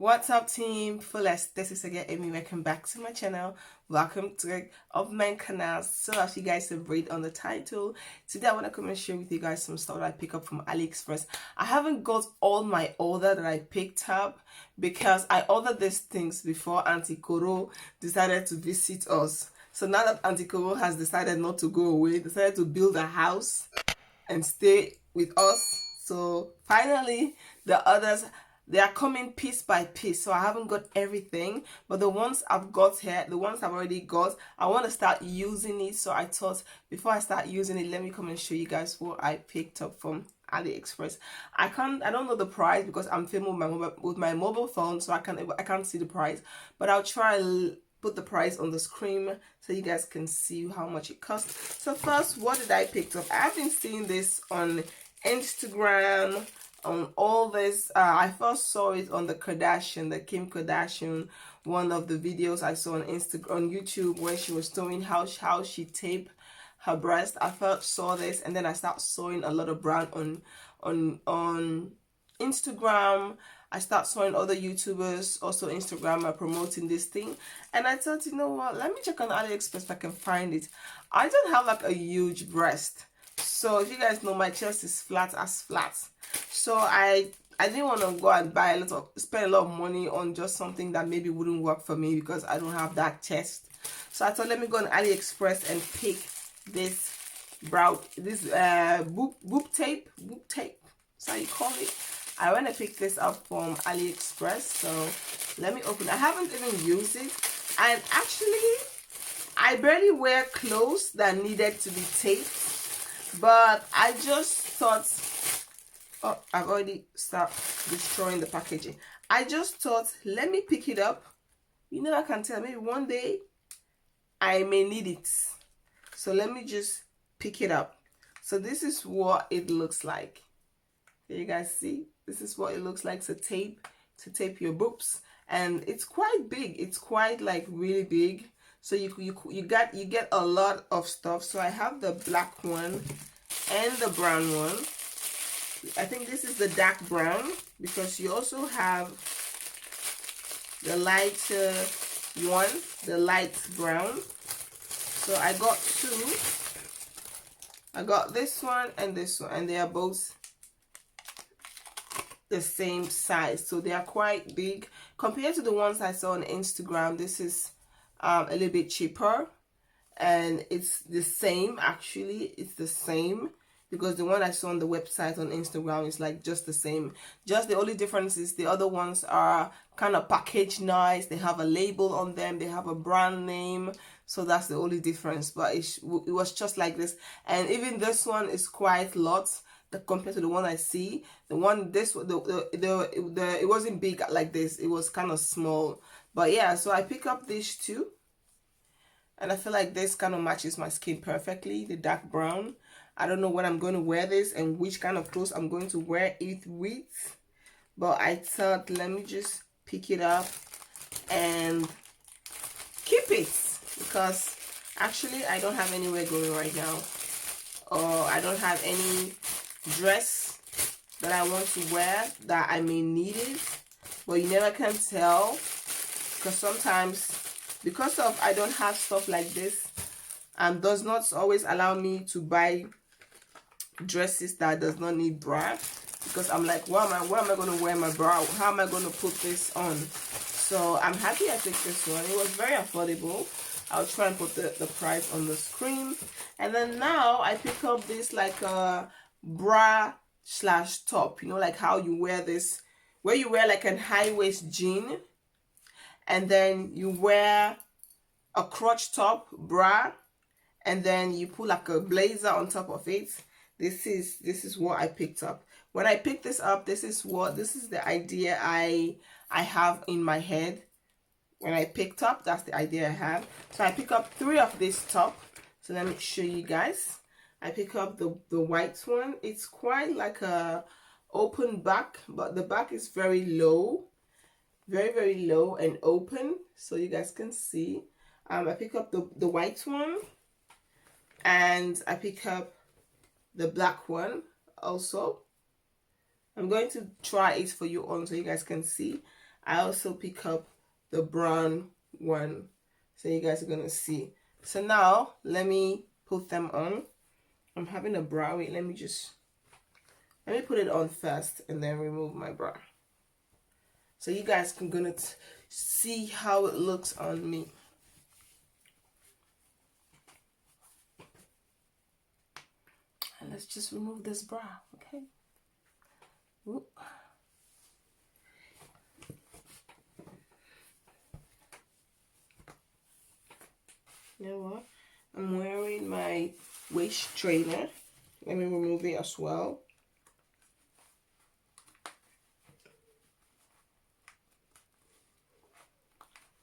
What's up, team? Fullest. This is again Amy. Welcome back to my channel. Welcome to my canal. So as you guys have read on the title, today I want to come and share with you guys some stuff that I pick up from AliExpress. I haven't got all my order that I picked up because I ordered these things before Auntie Koro decided to visit us. So now that Auntie Koro has decided not to go away, decided to build a house and stay with us. So finally the others, they are coming piece by piece, so I haven't got everything, but the ones I've got here, the ones I've already got, I want to start using it. So I thought before I start using it, let me come and show you guys what I picked up from AliExpress. I don't know the price because I'm filming with my mobile phone, so I can't see the price, but I'll try put the price on the screen so you guys can see how much it costs. So first, what did I pick up? I've been seeing this on Instagram, on all this. I first saw it on the Kim Kardashian, one of the videos I saw on YouTube, where she was showing how she taped her breast. I first saw this, and then I started sewing a lot of brand on Instagram. I start showing other YouTubers, also Instagram, are promoting this thing. And I thought, you know what, let me check on AliExpress if I can find it. I don't have like a huge breast. So if you guys know, my chest is flat as flat. So I didn't want to go and spend a lot of money on just something that maybe wouldn't work for me because I don't have that chest. So I thought, let me go on AliExpress and pick this boob tape. That's how you call it. I want to pick this up from AliExpress, so let me open it. I haven't even used it, and actually I barely wear clothes that needed to be taped, but I just thought, oh, I've already started destroying the packaging. I just thought, let me pick it up. You know, I can tell, maybe one day I may need it, so let me just pick it up. So this is what it looks like. Can you guys see? This is what it looks like to tape your boobs, and it's quite big. It's quite like really big. So you get a lot of stuff. So I have the black one and the brown one. I think this is the dark brown because you also have the light one, the light brown. So I got two. I got this one, and they are both the same size, so they are quite big compared to the ones I saw on Instagram. This is a little bit cheaper, and it's the same. Actually, it's the same because the one I saw on the website on Instagram is like just the same. Just the only difference is the other ones are kind of packaged nice. They have a label on them, they have a brand name, so that's the only difference. But it was just like this, and even this one is quite lots compared to the one I see. The one it wasn't big like this, it was kind of small. But yeah, so I pick up these two, and I feel like this kind of matches my skin perfectly, the dark brown. I don't know when I'm going to wear this and which kind of clothes I'm going to wear it with, but I thought, let me just pick it up and keep it, because actually I don't have anywhere going right now, or I don't have any dress that I want to wear that I may need it, but you never can tell, because sometimes, because of I don't have stuff like this, does not always allow me to buy dresses that does not need bra, because I'm like, where am I going to wear my bra? How am I going to put this on? So I'm happy I picked this one. It was very affordable. I'll try and put the price on the screen. And then now I pick up this like a bra slash top, you know, like how you wear this, where you wear like a high waist jean, and then you wear a crotch top bra, and then you put like a blazer on top of it. This is what I picked up. When I picked this up, this is the idea I have in my head. When I picked up, that's the idea I have. So I pick up 3 of this top. So let me show you guys. I pick up the white one. It's quite like a open back, but the back is very low, very low and open, so you guys can see. I pick up the white one, and I pick up the black one also. I'm going to try it for you on so you guys can see. I also pick up the brown one, so you guys are gonna see. So now let me put them on. I'm having a browie. Let me put it on first and then remove my bra, so you guys can gonna see how it looks on me. And let's just remove this bra, okay? Ooh. You know what? I'm wearing my waist trainer. Let me remove it as well.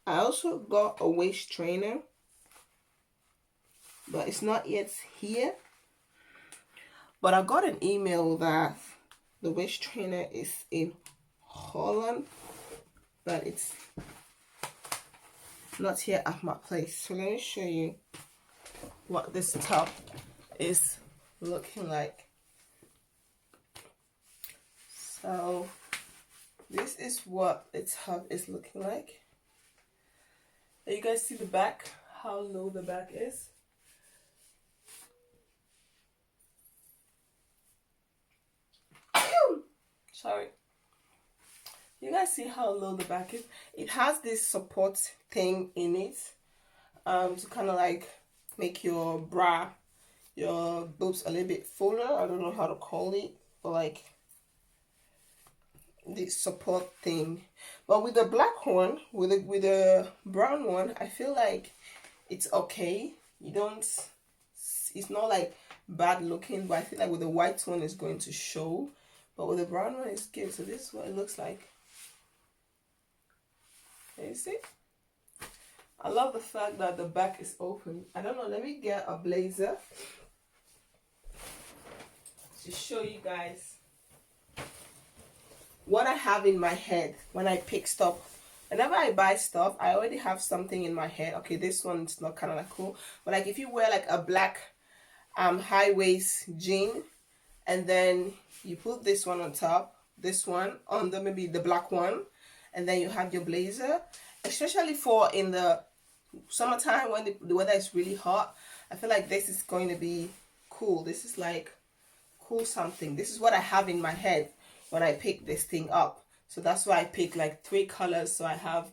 I also got a waist trainer, but it's not yet here. But I got an email that the waist trainer is in Holland, but it's not here at my place. So let me show you what this top is looking like. So this is what the top is looking like. You guys see the back, how low the back is? Sorry. You guys see how low the back is? It has this support thing in it to kind of like make your bra, your boobs a little bit fuller. I don't know how to call it, but like this support thing. But with the black one, with the brown one, I feel like it's okay. It's not like bad looking, but I feel like with the white one it's going to show. But with the brown one, it's good. So this is what it looks like. Can you see? I love the fact that the back is open. I don't know. Let me get a blazer to show you guys what I have in my head when I pick stuff. Whenever I buy stuff, I already have something in my head. Okay, this one's not kind of like cool. But like if you wear like a black high waist jean, and then you put this one on top, this one under maybe the black one, and then you have your blazer, especially for in the summertime when the weather is really hot. I feel like this is going to be cool. This is like cool something. This is what I have in my head when I pick this thing up. So that's why I pick like 3 colors. So I have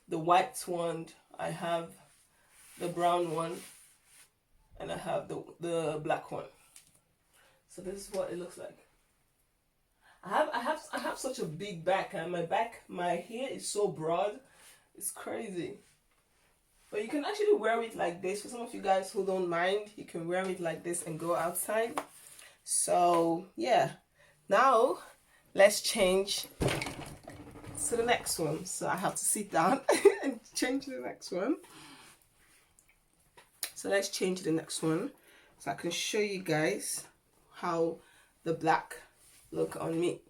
the white one, I have the brown one, and I have the black one. So this is what it looks like. I have such a big back, and my hair is so broad, it's crazy. But you can actually wear it like this. For some of you guys who don't mind, you can wear it like this and go outside. So yeah, now let's change to the next one. So I have to sit down and change to the next one. So let's change the next one so I can show you guys how the black look on me.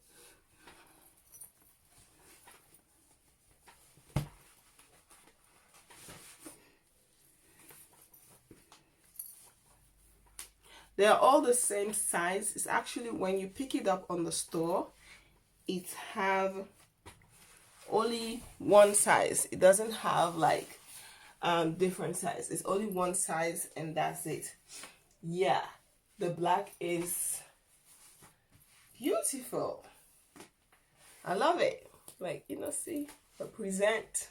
They are all the same size. It's actually when you pick it up on the store, it have only one size. It doesn't have like different size. It's only one size and that's it. Yeah, the black is beautiful. I love it. Like, you know, see, represent.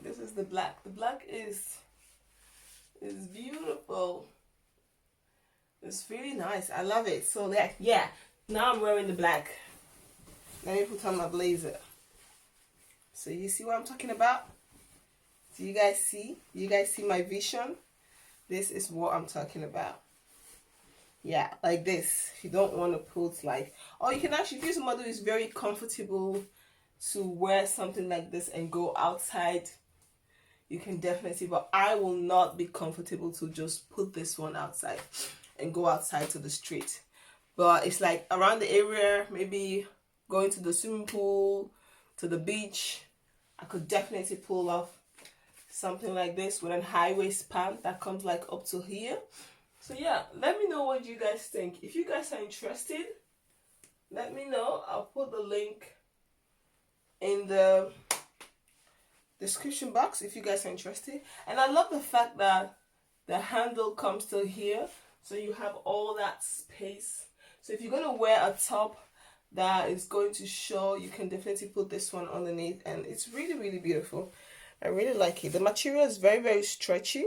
This is the black. The black is beautiful. It's really nice. I love it. So like, yeah, now I'm wearing the black. Let me put on my blazer. So you see what I'm talking about? Do you guys see? You guys see my vision? This is what I'm talking about. Yeah, like this. If you don't want to put like, or you can actually, if you're somebody who is very comfortable to wear something like this and go outside, you can definitely, but I will not be comfortable to just put this one outside and go outside to the street. But it's like around the area, maybe going to the swimming pool, to the beach, I could definitely pull off something like this with a high waist pant that comes like up to here. So yeah, let me know what you guys think. If you guys are interested, let me know. I'll put the link in the description box if you guys are interested. And I love the fact that the handle comes to here, so you have all that space. So if you're going to wear a top that is going to show, you can definitely put this one underneath, and it's really, really beautiful. I really like it. The material is very, very stretchy.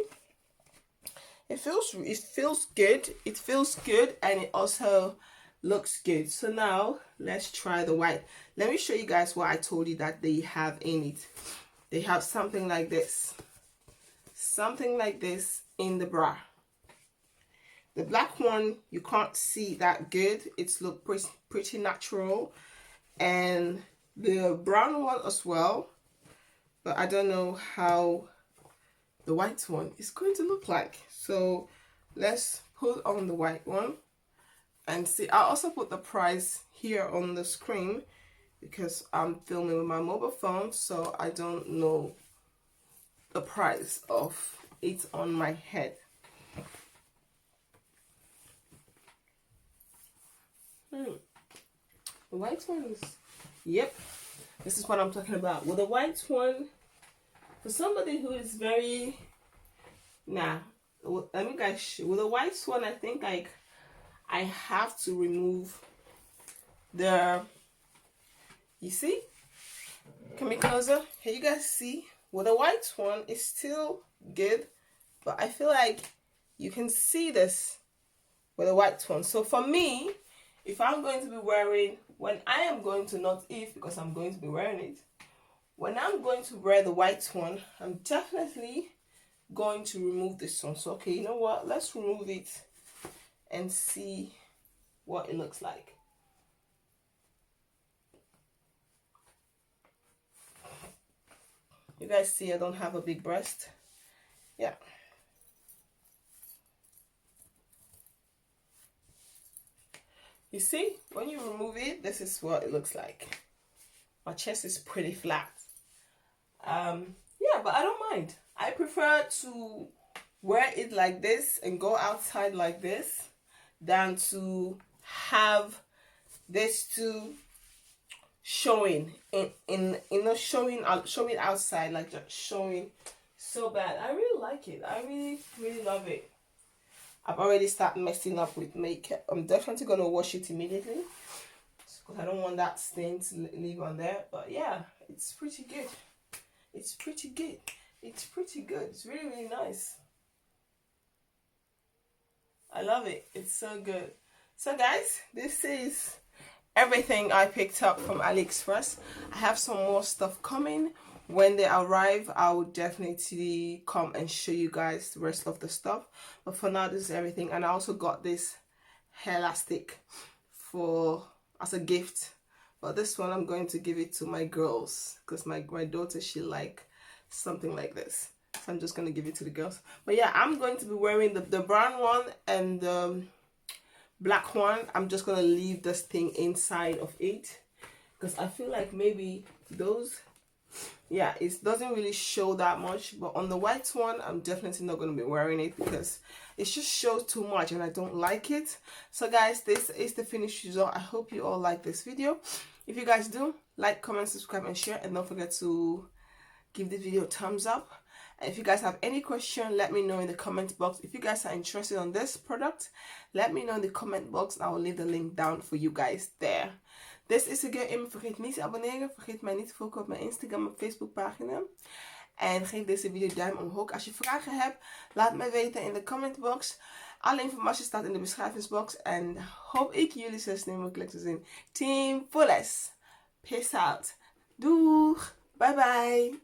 It feels good. It feels good, and it also looks good. So now let's try the white. Let me show you guys what I told you that they have in it. They have something like this. Something like this in the bra. The black one, you can't see that good. It's look pretty natural. And the brown one as well. But I don't know how the white one is going to look like. So let's put on the white one and see. I'll also put the price here on the screen because I'm filming with my mobile phone, so I don't know the price of it on my head. The white one is, yep, this is what I'm talking about. With the white one, for somebody who is very, let me guys, with the white one, I think like I have to remove the, you see, come here closer, here you guys see, with the white one, it's still good, but I feel like you can see this with the white one. So for me, if I'm going to be wearing, when I am going to, not if, because I'm going to be wearing it, when I'm going to wear the white one, I'm definitely going to remove this one. So, okay, you know what? Let's remove it and see what it looks like. You guys see I don't have a big breast. Yeah. You see, when you remove it, this is what it looks like. My chest is pretty flat. Yeah, but I don't mind. I prefer to wear it like this and go outside like this than to have this two showing showing outside, like just showing so bad. I really like it. I really love it. I've already started messing up with makeup. I'm definitely gonna wash it immediately because I don't want that stain to leave on there. But yeah, it's pretty good. It's pretty good. It's pretty good. It's really, really nice. I love it. It's so good. So guys, this is everything I picked up from AliExpress. I have some more stuff coming. When they arrive, I will definitely come and show you guys the rest of the stuff. But for now, this is everything. And I also got this hair elastic as a gift. But this one, I'm going to give it to my girls because my daughter, she like something like this. So I'm just going to give it to the girls. But yeah, I'm going to be wearing the brown one and the black one. I'm just going to leave this thing inside of it because I feel like maybe those, yeah, it doesn't really show that much. But on the white one, I'm definitely not going to be wearing it because it just shows too much and I don't like it. So guys, this is the finished result. I hope you all like this video. If you guys do, like, comment, subscribe and share, and don't forget to give the video a thumbs up. And if you guys have any question, let me know in the comment box. If you guys are interested in this product, let me know in the comment box and I will leave the link down for you guys there. This is a girl. Vergeet niet te abonneren. Vergeet mij niet te volgen op mijn Instagram en Facebook pagina. En geef deze video duim omhoog. Als je vragen hebt, laat me weten in de comment box. Alle informatie staat in de beschrijvingsbox. En hoop ik jullie zo snel mogelijk te zien. Team Fullest. Peace out. Doeg. Bye bye.